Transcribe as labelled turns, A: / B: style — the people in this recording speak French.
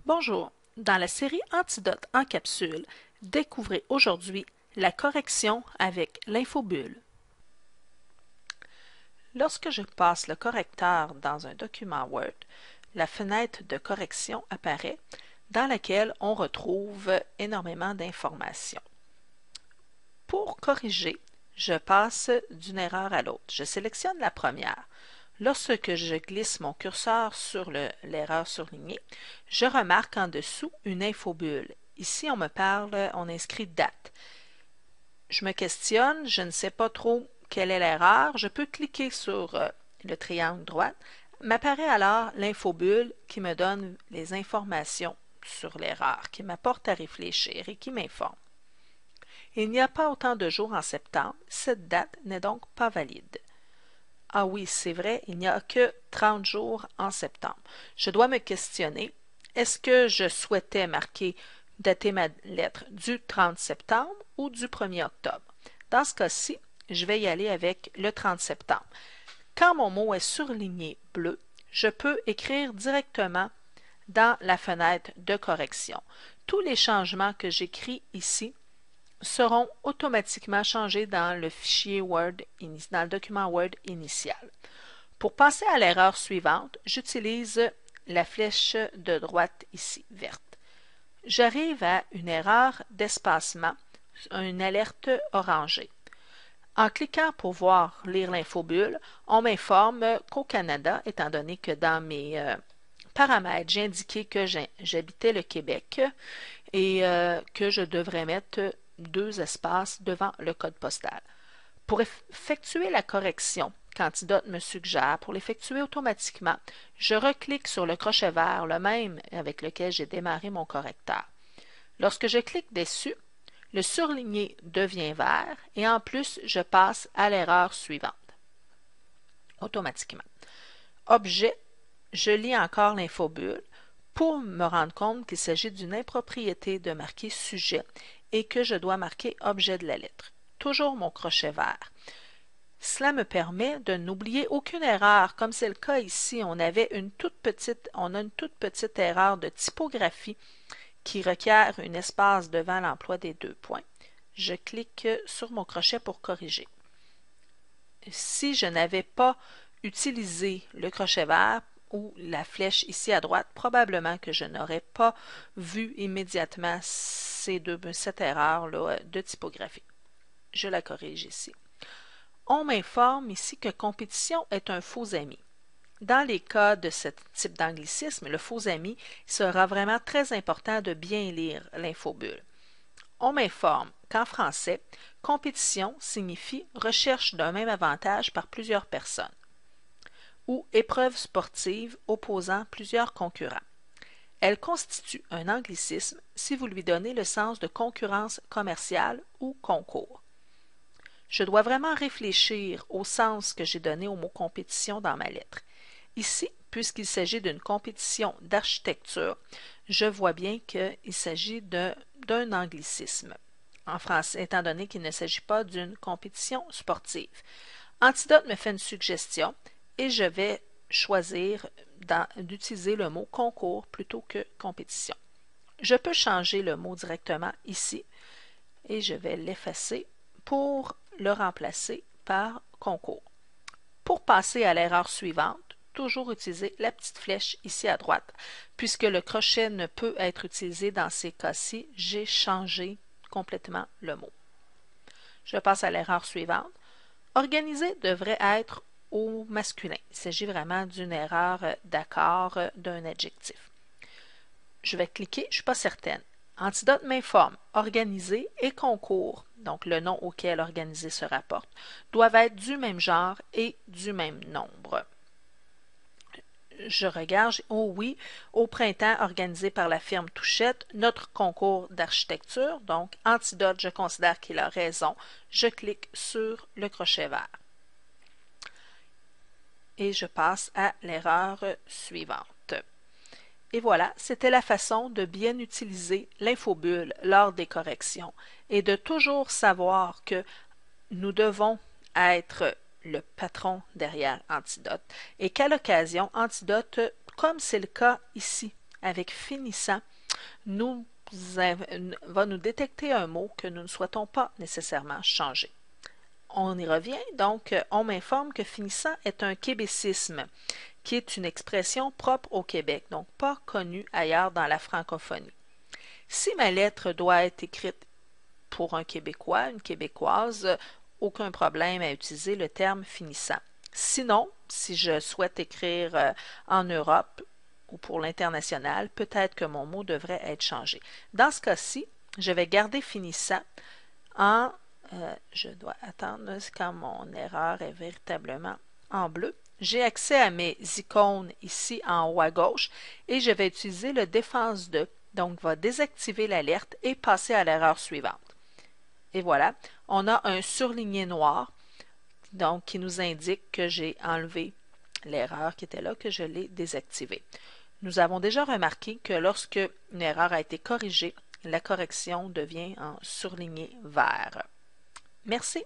A: Bonjour, dans la série Antidote en capsule, découvrez aujourd'hui la correction avec l'infobulle. Lorsque je passe le correcteur dans un document Word, la fenêtre de correction apparaît dans laquelle on retrouve énormément d'informations. Pour corriger, je passe d'une erreur à l'autre. Je sélectionne la première. Lorsque je glisse mon curseur sur l'erreur surlignée, je remarque en dessous une infobulle. Ici, on inscrit date. Je me questionne, je ne sais pas trop quelle est l'erreur. Je peux cliquer sur le triangle droit. M'apparaît alors l'infobulle qui me donne les informations sur l'erreur, qui m'apporte à réfléchir et qui m'informe. Il n'y a pas autant de jours en septembre, cette date n'est donc pas valide. Ah oui, c'est vrai, il n'y a que 30 jours en septembre. Je dois me questionner, est-ce que je souhaitais dater ma lettre du 30 septembre ou du 1er octobre? Dans ce cas-ci, je vais y aller avec le 30 septembre. Quand mon mot est surligné bleu, je peux écrire directement dans la fenêtre de correction. Tous les changements que j'écris ici seront automatiquement changés dans le fichier Word, dans le document Word initial. Pour passer à l'erreur suivante, j'utilise la flèche de droite ici, verte. J'arrive à une erreur d'espacement, une alerte orangée. En cliquant pour lire l'infobulle, on m'informe qu'au Canada, étant donné que dans mes paramètres, j'ai indiqué que j'habitais le Québec et que je devrais mettre 2 espaces devant le code postal. Pour effectuer la correction qu'Antidote me suggère, pour l'effectuer automatiquement, je reclique sur le crochet vert, le même avec lequel j'ai démarré mon correcteur. Lorsque je clique dessus, le surligné devient vert et en plus, je passe à l'erreur suivante automatiquement. Objet, je lis encore l'infobulle pour me rendre compte qu'il s'agit d'une impropriété de marquer sujet et que je dois marquer objet de la lettre. Toujours mon crochet vert. Cela me permet de n'oublier aucune erreur, comme c'est le cas ici. On a une toute petite erreur de typographie qui requiert un espace devant l'emploi des 2 points. Je clique sur mon crochet pour corriger. Si je n'avais pas utilisé le crochet vert ou la flèche ici à droite, probablement que je n'aurais pas vu immédiatement cette erreur-là de typographie. Je la corrige ici. On m'informe ici que compétition est un faux ami. Dans les cas de ce type d'anglicisme, le faux ami sera vraiment très important de bien lire l'infobulle. On m'informe qu'en français, compétition signifie recherche d'un même avantage par plusieurs personnes ou épreuve sportive opposant plusieurs concurrents. Elle constitue un anglicisme si vous lui donnez le sens de concurrence commerciale ou concours. Je dois vraiment réfléchir au sens que j'ai donné au mot compétition dans ma lettre. Ici, puisqu'il s'agit d'une compétition d'architecture, je vois bien qu'il s'agit d'un anglicisme en français, étant donné qu'il ne s'agit pas d'une compétition sportive. Antidote me fait une suggestion et je vais choisir d'utiliser le mot concours plutôt que compétition. Je peux changer le mot directement ici et je vais l'effacer pour le remplacer par concours. Pour passer à l'erreur suivante, toujours utiliser la petite flèche ici à droite. Puisque le crochet ne peut être utilisé dans ces cas-ci, j'ai changé complètement le mot. Je passe à l'erreur suivante. Organiser devrait être au masculin. Il s'agit vraiment d'une erreur d'accord d'un adjectif. Je vais cliquer, je ne suis pas certaine. Antidote m'informe, organiser et concours, donc le nom auquel organiser se rapporte, doivent être du même genre et du même nombre. Je regarde, oh oui, au printemps organisé par la firme Touchette, notre concours d'architecture, donc Antidote, je considère qu'il a raison. Je clique sur le crochet vert. Et je passe à l'erreur suivante. Et voilà, c'était la façon de bien utiliser l'infobulle lors des corrections et de toujours savoir que nous devons être le patron derrière Antidote et qu'à l'occasion, Antidote, comme c'est le cas ici, avec finissant va nous détecter un mot que nous ne souhaitons pas nécessairement changer. On y revient, donc on m'informe que finissant est un québécisme, qui est une expression propre au Québec, donc pas connue ailleurs dans la francophonie. Si ma lettre doit être écrite pour un Québécois, une Québécoise, aucun problème à utiliser le terme finissant. Sinon, si je souhaite écrire en Europe ou pour l'international, peut-être que mon mot devrait être changé. Dans ce cas-ci, je vais garder finissant en je dois attendre quand mon erreur est véritablement en bleu. J'ai accès à mes icônes ici en haut à gauche et je vais utiliser le défense de, donc va désactiver l'alerte et passer à l'erreur suivante. Et voilà, on a un surligné noir donc qui nous indique que j'ai enlevé l'erreur qui était là, que je l'ai désactivée. Nous avons déjà remarqué que lorsque une erreur a été corrigée, la correction devient en surligné vert. Merci.